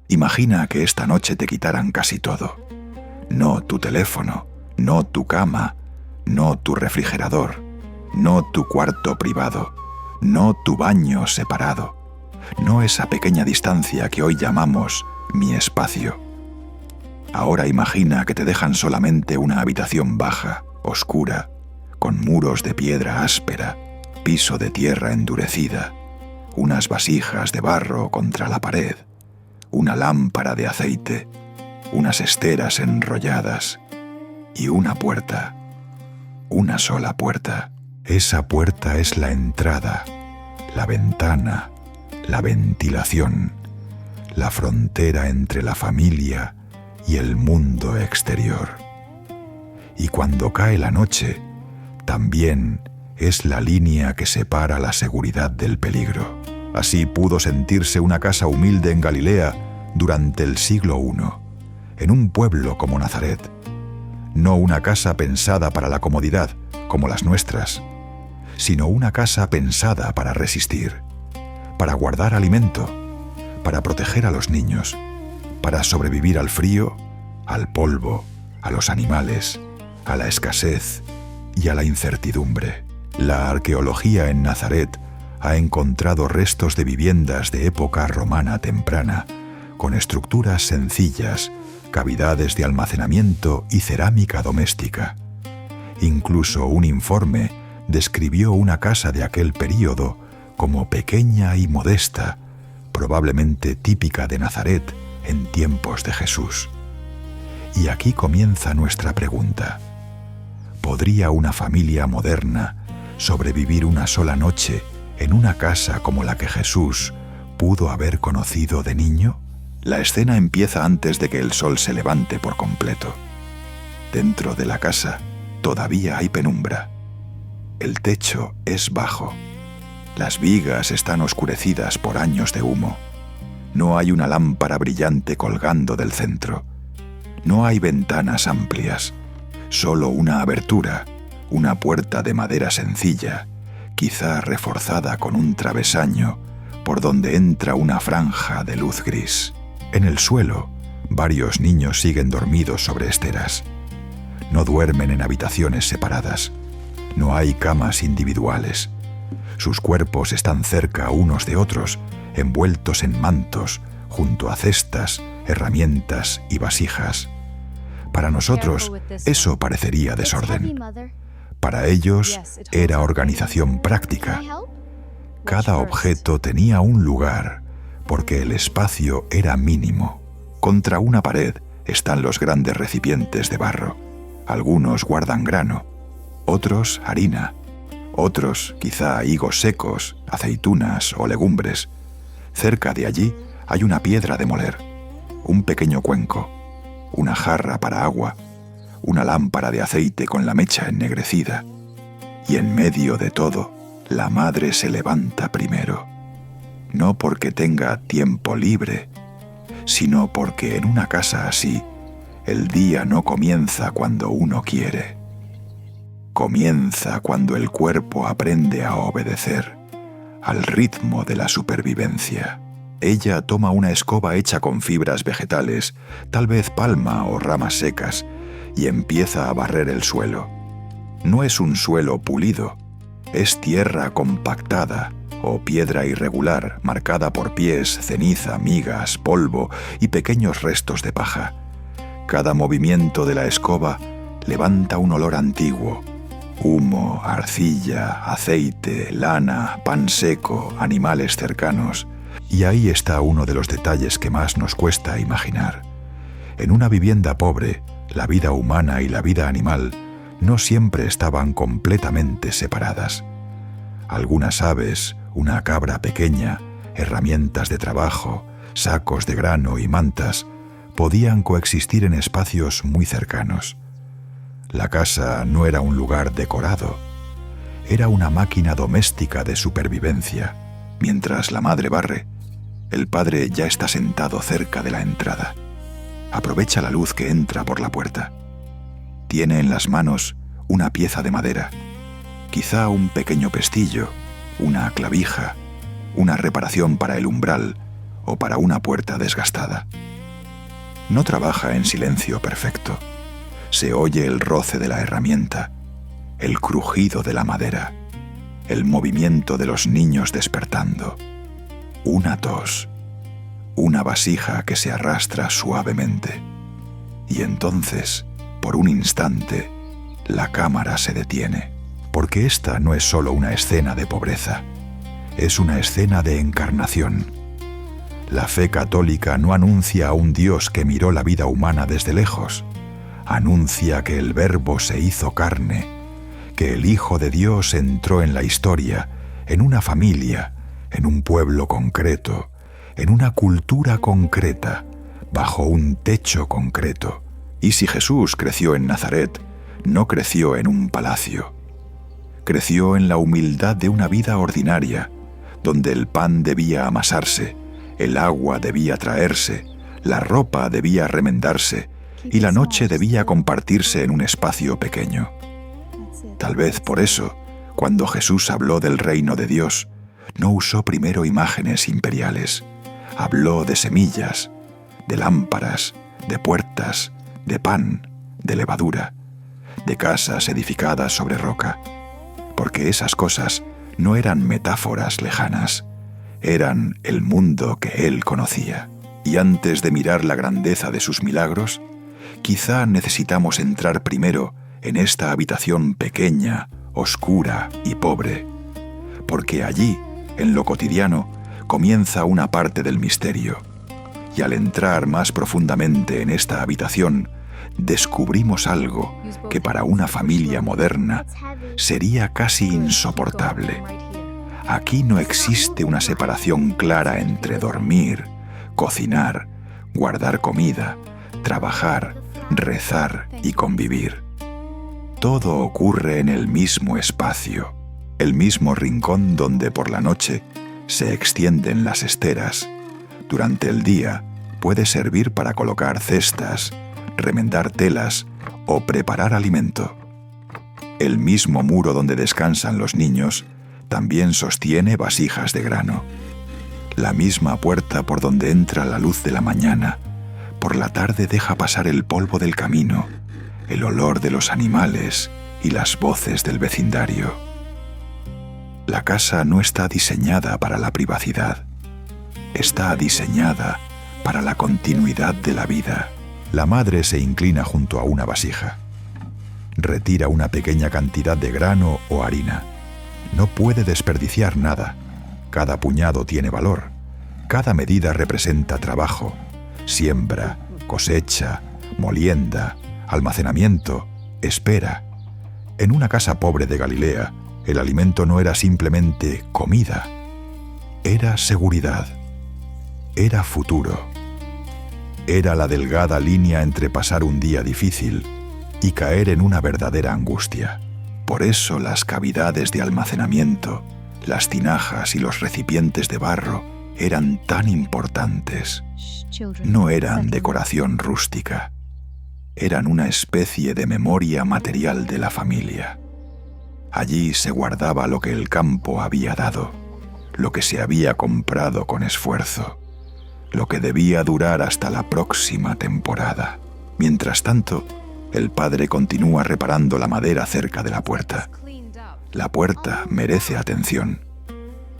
Imagina que esta noche te quitaran casi todo. No tu teléfono, no tu cama, no tu refrigerador, no tu cuarto privado, no tu baño separado, no esa pequeña distancia que hoy llamamos mi espacio. Ahora imagina que te dejan solamente una habitación baja, oscura, con muros de piedra áspera, piso de tierra endurecida, unas vasijas de barro contra la pared, una lámpara de aceite, unas esteras enrolladas y una puerta, una sola puerta. Esa puerta es la entrada, la ventana, la ventilación, la frontera entre la familia y el mundo exterior. Y cuando cae la noche, también es la línea que separa la seguridad del peligro. Así pudo sentirse una casa humilde en Galilea durante el siglo I, en un pueblo como Nazaret. No una casa pensada para la comodidad, como las nuestras, sino una casa pensada para resistir, para guardar alimento, para proteger a los niños, para sobrevivir al frío, al polvo, a los animales, a la escasez y a la incertidumbre. La arqueología en Nazaret ha encontrado restos de viviendas de época romana temprana, con estructuras sencillas, cavidades de almacenamiento y cerámica doméstica. Incluso un informe describió una casa de aquel período como pequeña y modesta, probablemente típica de Nazaret en tiempos de Jesús. Y aquí comienza nuestra pregunta. ¿Podría una familia moderna sobrevivir una sola noche en una casa como la que Jesús pudo haber conocido de niño? La escena empieza antes de que el sol se levante por completo. Dentro de la casa todavía hay penumbra. El techo es bajo. Las vigas están oscurecidas por años de humo. No hay una lámpara brillante colgando del centro. No hay ventanas amplias. Solo una abertura, una puerta de madera sencilla, quizá reforzada con un travesaño, por donde entra una franja de luz gris. En el suelo, varios niños siguen dormidos sobre esteras. No duermen en habitaciones separadas. No hay camas individuales. Sus cuerpos están cerca unos de otros, envueltos en mantos, junto a cestas, herramientas y vasijas. Para nosotros, eso parecería desorden. Para ellos, era organización práctica. Cada objeto tenía un lugar, porque el espacio era mínimo. Contra una pared están los grandes recipientes de barro. Algunos guardan grano, otros harina, otros quizá higos secos, aceitunas o legumbres. Cerca de allí hay una piedra de moler, un pequeño cuenco, una jarra para agua, una lámpara de aceite con la mecha ennegrecida. Y en medio de todo, la madre se levanta primero. No porque tenga tiempo libre, sino porque en una casa así, el día no comienza cuando uno quiere. Comienza cuando el cuerpo aprende a obedecer, al ritmo de la supervivencia. Ella toma una escoba hecha con fibras vegetales, tal vez palma o ramas secas, y empieza a barrer el suelo. No es un suelo pulido, es tierra compactada o piedra irregular marcada por pies, ceniza, migas, polvo y pequeños restos de paja. Cada movimiento de la escoba levanta un olor antiguo: humo, arcilla, aceite, lana, pan seco, animales cercanos. Y ahí está uno de los detalles que más nos cuesta imaginar. En una vivienda pobre, la vida humana y la vida animal no siempre estaban completamente separadas. Algunas aves, una cabra pequeña, herramientas de trabajo, sacos de grano y mantas podían coexistir en espacios muy cercanos. La casa no era un lugar decorado, era una máquina doméstica de supervivencia. Mientras la madre barre, el padre ya está sentado cerca de la entrada. Aprovecha la luz que entra por la puerta. Tiene en las manos una pieza de madera, quizá un pequeño pestillo, una clavija, una reparación para el umbral o para una puerta desgastada. No trabaja en silencio perfecto. Se oye el roce de la herramienta, el crujido de la madera, el movimiento de los niños despertando, una tos, una vasija que se arrastra suavemente. Y entonces, por un instante, la cámara se detiene, porque esta no es solo una escena de pobreza, es una escena de encarnación. La fe católica no anuncia a un Dios que miró la vida humana desde lejos, anuncia que el Verbo se hizo carne, que el Hijo de Dios entró en la historia, en una familia, en un pueblo concreto, en una cultura concreta, bajo un techo concreto. Y si Jesús creció en Nazaret, no creció en un palacio. Creció en la humildad de una vida ordinaria, donde el pan debía amasarse, el agua debía traerse, la ropa debía remendarse y la noche debía compartirse en un espacio pequeño. Tal vez por eso, cuando Jesús habló del reino de Dios, no usó primero imágenes imperiales. Habló de semillas, de lámparas, de puertas, de pan, de levadura, de casas edificadas sobre roca, porque esas cosas no eran metáforas lejanas, eran el mundo que él conocía. Y antes de mirar la grandeza de sus milagros, quizá necesitamos entrar primero en esta habitación pequeña, oscura y pobre, porque allí, en lo cotidiano, comienza una parte del misterio. Y al entrar más profundamente en esta habitación, descubrimos algo que para una familia moderna sería casi insoportable. Aquí no existe una separación clara entre dormir, cocinar, guardar comida, trabajar, rezar y convivir. Todo ocurre en el mismo espacio, el mismo rincón donde por la noche se extienden las esteras. Durante el día puede servir para colocar cestas, remendar telas o preparar alimento. El mismo muro donde descansan los niños también sostiene vasijas de grano. La misma puerta por donde entra la luz de la mañana, por la tarde deja pasar el polvo del camino, el olor de los animales y las voces del vecindario. La casa no está diseñada para la privacidad, está diseñada para la continuidad de la vida. La madre se inclina junto a una vasija. Retira una pequeña cantidad de grano o harina. No puede desperdiciar nada. Cada puñado tiene valor. Cada medida representa trabajo, siembra, cosecha, molienda, almacenamiento, espera. En una casa pobre de Galilea, el alimento no era simplemente comida. Era seguridad. Era futuro. Era la delgada línea entre pasar un día difícil y caer en una verdadera angustia. Por eso las cavidades de almacenamiento, las tinajas y los recipientes de barro eran tan importantes. No eran decoración rústica, eran una especie de memoria material de la familia. Allí se guardaba lo que el campo había dado, lo que se había comprado con esfuerzo, lo que debía durar hasta la próxima temporada. Mientras tanto, el padre continúa reparando la madera cerca de la puerta. La puerta merece atención.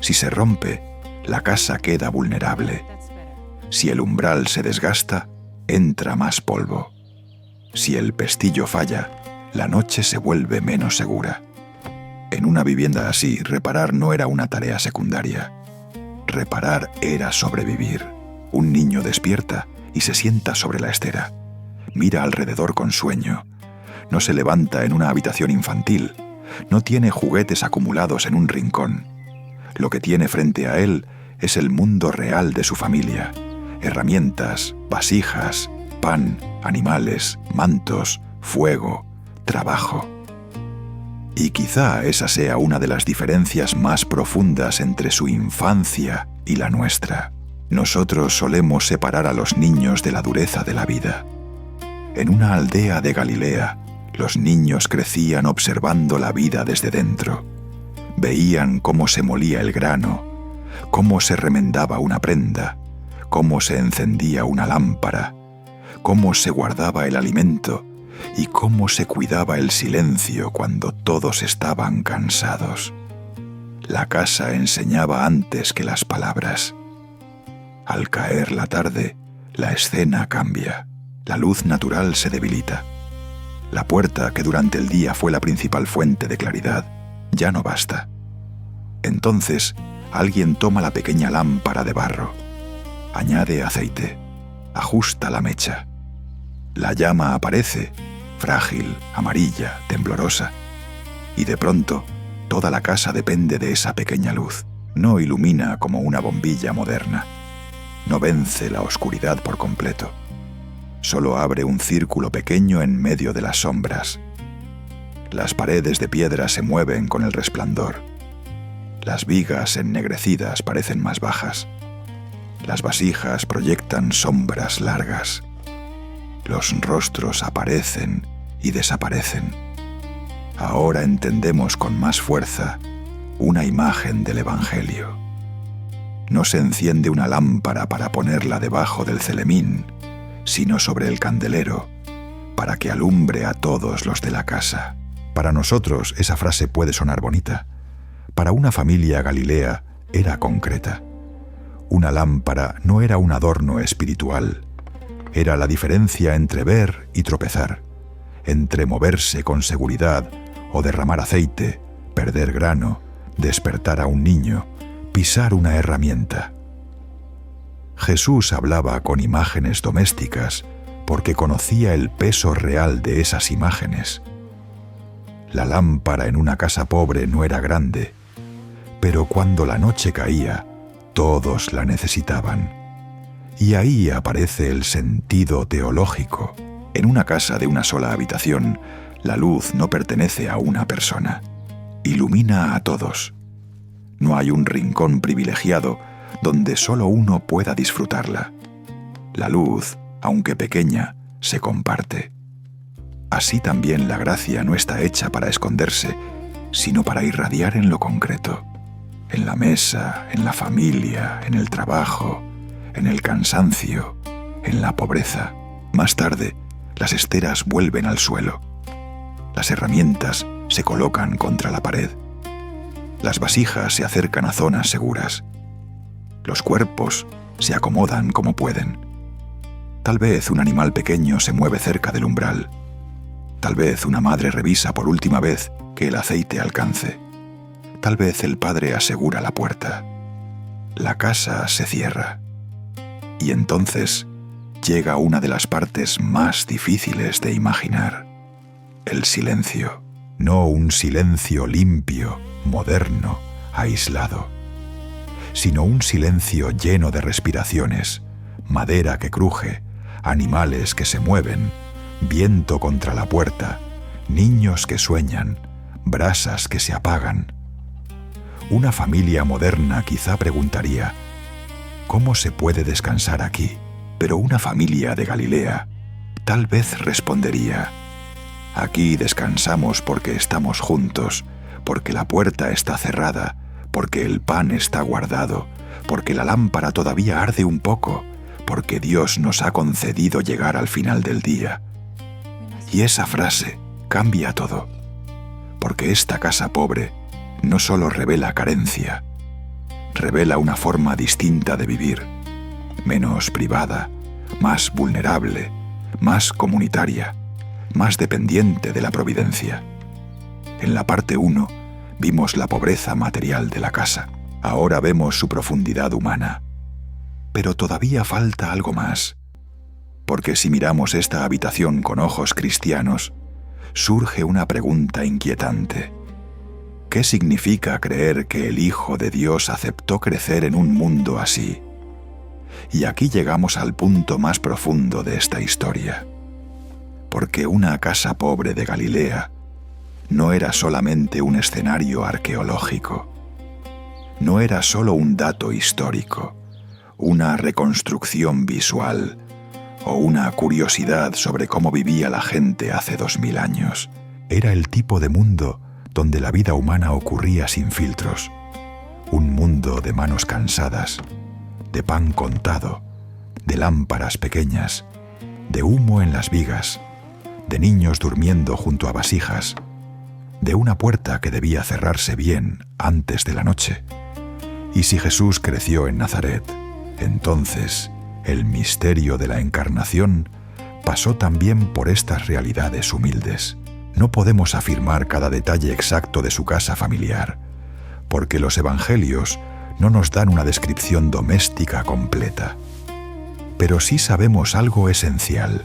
Si se rompe, la casa queda vulnerable. Si el umbral se desgasta, entra más polvo. Si el pestillo falla, la noche se vuelve menos segura. En una vivienda así, reparar no era una tarea secundaria. Reparar era sobrevivir. Un niño despierta y se sienta sobre la estera. Mira alrededor con sueño. No se levanta en una habitación infantil. No tiene juguetes acumulados en un rincón. Lo que tiene frente a él es el mundo real de su familia. Herramientas, vasijas, pan, animales, mantos, fuego, trabajo. Y quizá esa sea una de las diferencias más profundas entre su infancia y la nuestra. Nosotros solemos separar a los niños de la dureza de la vida. En una aldea de Galilea, los niños crecían observando la vida desde dentro. Veían cómo se molía el grano, cómo se remendaba una prenda, cómo se encendía una lámpara, cómo se guardaba el alimento y cómo se cuidaba el silencio cuando todos estaban cansados. La casa enseñaba antes que las palabras. Al caer la tarde, la escena cambia. La luz natural se debilita. La puerta, que durante el día fue la principal fuente de claridad, ya no basta. Entonces, alguien toma la pequeña lámpara de barro, añade aceite, ajusta la mecha. La llama aparece, frágil, amarilla, temblorosa, y de pronto toda la casa depende de esa pequeña luz. No ilumina como una bombilla moderna. No vence la oscuridad por completo. Solo abre un círculo pequeño en medio de las sombras. Las paredes de piedra se mueven con el resplandor. Las vigas ennegrecidas parecen más bajas. Las vasijas proyectan sombras largas. Los rostros aparecen y desaparecen. Ahora entendemos con más fuerza una imagen del Evangelio. No se enciende una lámpara para ponerla debajo del celemín, sino sobre el candelero, para que alumbre a todos los de la casa. Para nosotros esa frase puede sonar bonita. Para una familia galilea era concreta. Una lámpara no era un adorno espiritual, era la diferencia entre ver y tropezar, entre moverse con seguridad o derramar aceite, perder grano, despertar a un niño, pisar una herramienta. Jesús hablaba con imágenes domésticas porque conocía el peso real de esas imágenes. La lámpara en una casa pobre no era grande, pero cuando la noche caía, todos la necesitaban. Y ahí aparece el sentido teológico. En una casa de una sola habitación, la luz no pertenece a una persona. Ilumina a todos. No hay un rincón privilegiado donde solo uno pueda disfrutarla. La luz, aunque pequeña, se comparte. Así también la gracia no está hecha para esconderse, sino para irradiar en lo concreto. En la mesa, en la familia, en el trabajo, en el cansancio, en la pobreza. Más tarde, las esteras vuelven al suelo. Las herramientas se colocan contra la pared. Las vasijas se acercan a zonas seguras. Los cuerpos se acomodan como pueden. Tal vez un animal pequeño se mueve cerca del umbral. Tal vez una madre revisa por última vez que el aceite alcance. Tal vez el padre asegura la puerta. La casa se cierra. Y entonces llega una de las partes más difíciles de imaginar: el silencio. No un silencio limpio, moderno, aislado, sino un silencio lleno de respiraciones, madera que cruje, animales que se mueven, viento contra la puerta, niños que sueñan, brasas que se apagan. Una familia moderna quizá preguntaría: ¿cómo se puede descansar aquí? Pero una familia de Galilea tal vez respondería: aquí descansamos porque estamos juntos, porque la puerta está cerrada, porque el pan está guardado, porque la lámpara todavía arde un poco, porque Dios nos ha concedido llegar al final del día. Y esa frase cambia todo, porque esta casa pobre no solo revela carencia, revela una forma distinta de vivir, menos privada, más vulnerable, más comunitaria, más dependiente de la providencia. En la parte 1 vimos la pobreza material de la casa. Ahora vemos su profundidad humana. Pero todavía falta algo más. Porque si miramos esta habitación con ojos cristianos, surge una pregunta inquietante. ¿Qué significa creer que el Hijo de Dios aceptó crecer en un mundo así? Y aquí llegamos al punto más profundo de esta historia. Porque una casa pobre de Galilea no era solamente un escenario arqueológico. No era solo un dato histórico, una reconstrucción visual o una curiosidad sobre cómo vivía la gente hace 2000 años. Era el tipo de mundo donde la vida humana ocurría sin filtros. Un mundo de manos cansadas, de pan contado, de lámparas pequeñas, de humo en las vigas, de niños durmiendo junto a vasijas, de una puerta que debía cerrarse bien antes de la noche. Y si Jesús creció en Nazaret, entonces el misterio de la encarnación pasó también por estas realidades humildes. No podemos afirmar cada detalle exacto de su casa familiar, porque los evangelios no nos dan una descripción doméstica completa. Pero sí sabemos algo esencial.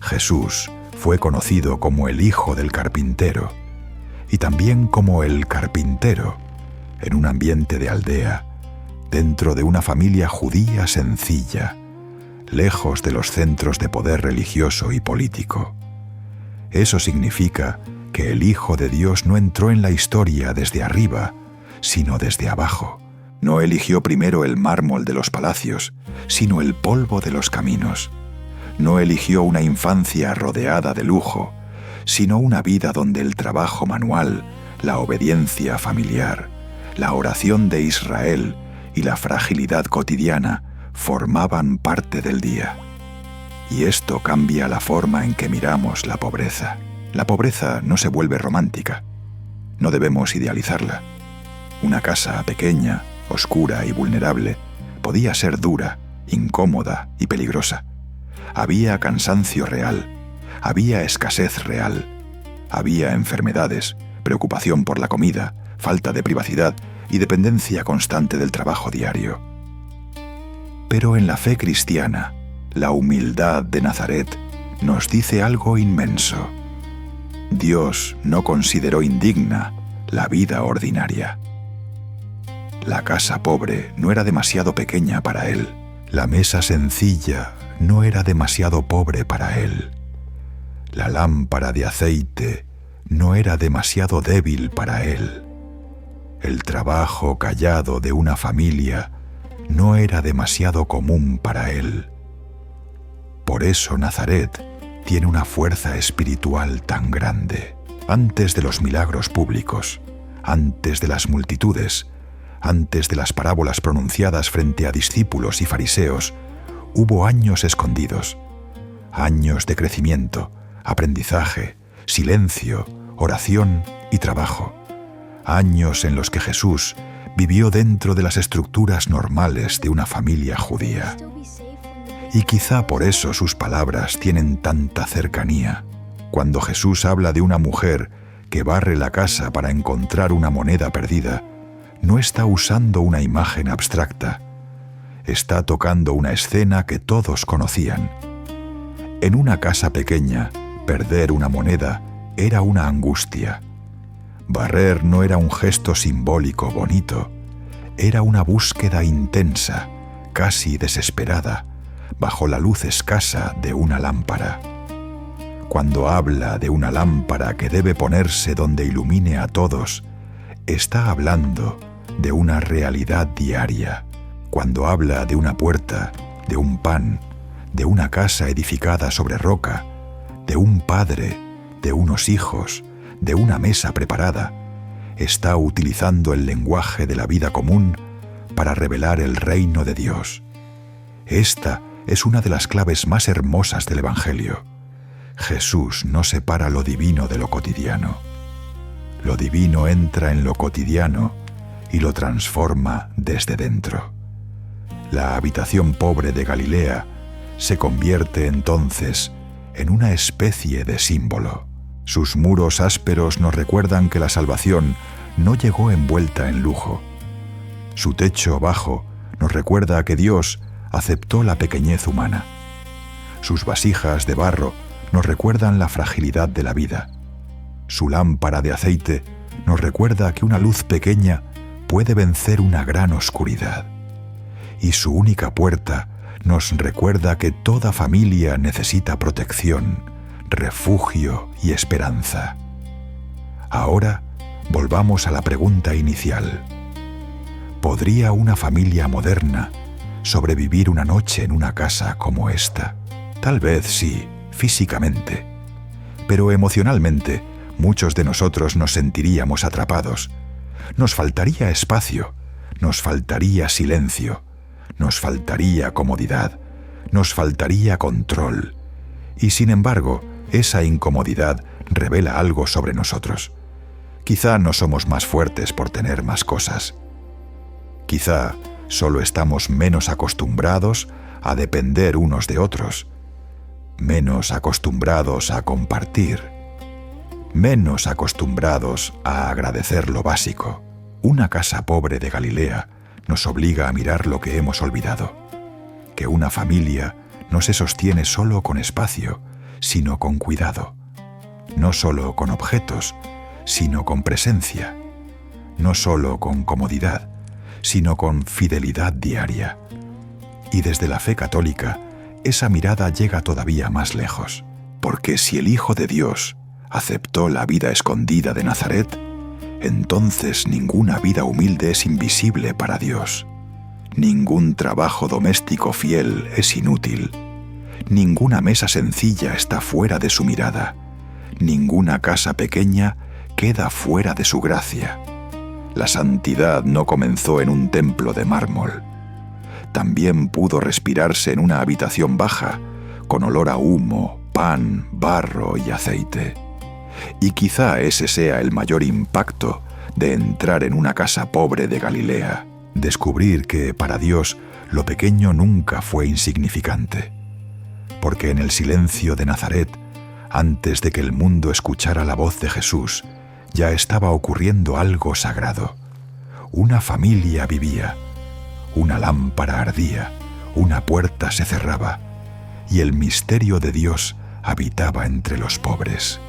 Jesús fue conocido como el hijo del carpintero, y también como el carpintero, en un ambiente de aldea, dentro de una familia judía sencilla, lejos de los centros de poder religioso y político. Eso significa que el Hijo de Dios no entró en la historia desde arriba, sino desde abajo. No eligió primero el mármol de los palacios, sino el polvo de los caminos. No eligió una infancia rodeada de lujo, sino una vida donde el trabajo manual, la obediencia familiar, la oración de Israel y la fragilidad cotidiana formaban parte del día. Y esto cambia la forma en que miramos la pobreza. La pobreza no se vuelve romántica. No debemos idealizarla. Una casa pequeña, oscura y vulnerable podía ser dura, incómoda y peligrosa. Había cansancio real, había escasez real, había enfermedades, preocupación por la comida, falta de privacidad y dependencia constante del trabajo diario. Pero en la fe cristiana, la humildad de Nazaret nos dice algo inmenso. Dios no consideró indigna la vida ordinaria. La casa pobre no era demasiado pequeña para él. La mesa sencilla no era demasiado pobre para él. La lámpara de aceite no era demasiado débil para él. El trabajo callado de una familia no era demasiado común para él. Por eso Nazaret tiene una fuerza espiritual tan grande. Antes de los milagros públicos, antes de las multitudes, antes de las parábolas pronunciadas frente a discípulos y fariseos, hubo años escondidos, años de crecimiento, aprendizaje, silencio, oración y trabajo, años en los que Jesús vivió dentro de las estructuras normales de una familia judía. Y quizá por eso sus palabras tienen tanta cercanía. Cuando Jesús habla de una mujer que barre la casa para encontrar una moneda perdida, no está usando una imagen abstracta. Está tocando una escena que todos conocían. En una casa pequeña, perder una moneda era una angustia. Barrer no era un gesto simbólico bonito, era una búsqueda intensa, casi desesperada, bajo la luz escasa de una lámpara. Cuando habla de una lámpara que debe ponerse donde ilumine a todos, está hablando de una realidad diaria. Cuando habla de una puerta, de un pan, de una casa edificada sobre roca, de un padre, de unos hijos, de una mesa preparada, está utilizando el lenguaje de la vida común para revelar el reino de Dios. Esta es una de las claves más hermosas del Evangelio. Jesús no separa lo divino de lo cotidiano. Lo divino entra en lo cotidiano y lo transforma desde dentro. La habitación pobre de Galilea se convierte entonces en una especie de símbolo. Sus muros ásperos nos recuerdan que la salvación no llegó envuelta en lujo. Su techo bajo nos recuerda que Dios aceptó la pequeñez humana. Sus vasijas de barro nos recuerdan la fragilidad de la vida. Su lámpara de aceite nos recuerda que una luz pequeña puede vencer una gran oscuridad. Y su única puerta nos recuerda que toda familia necesita protección, refugio y esperanza. Ahora volvamos a la pregunta inicial. ¿Podría una familia moderna sobrevivir una noche en una casa como esta? Tal vez sí, físicamente, pero emocionalmente muchos de nosotros nos sentiríamos atrapados. Nos faltaría espacio, nos faltaría silencio, nos faltaría comodidad, nos faltaría control, y sin embargo, esa incomodidad revela algo sobre nosotros. Quizá no somos más fuertes por tener más cosas. Quizá solo estamos menos acostumbrados a depender unos de otros, menos acostumbrados a compartir, menos acostumbrados a agradecer lo básico. Una casa pobre de Galilea nos obliga a mirar lo que hemos olvidado, que una familia no se sostiene solo con espacio, sino con cuidado, no solo con objetos, sino con presencia, no solo con comodidad, sino con fidelidad diaria. Y desde la fe católica, esa mirada llega todavía más lejos, porque si el Hijo de Dios aceptó la vida escondida de Nazaret, entonces ninguna vida humilde es invisible para Dios. Ningún trabajo doméstico fiel es inútil. Ninguna mesa sencilla está fuera de su mirada. Ninguna casa pequeña queda fuera de su gracia. La santidad no comenzó en un templo de mármol. También pudo respirarse en una habitación baja, con olor a humo, pan, barro y aceite. Y quizá ese sea el mayor impacto de entrar en una casa pobre de Galilea, descubrir que para Dios lo pequeño nunca fue insignificante. Porque en el silencio de Nazaret, antes de que el mundo escuchara la voz de Jesús, ya estaba ocurriendo algo sagrado. Una familia vivía, una lámpara ardía, una puerta se cerraba, y el misterio de Dios habitaba entre los pobres.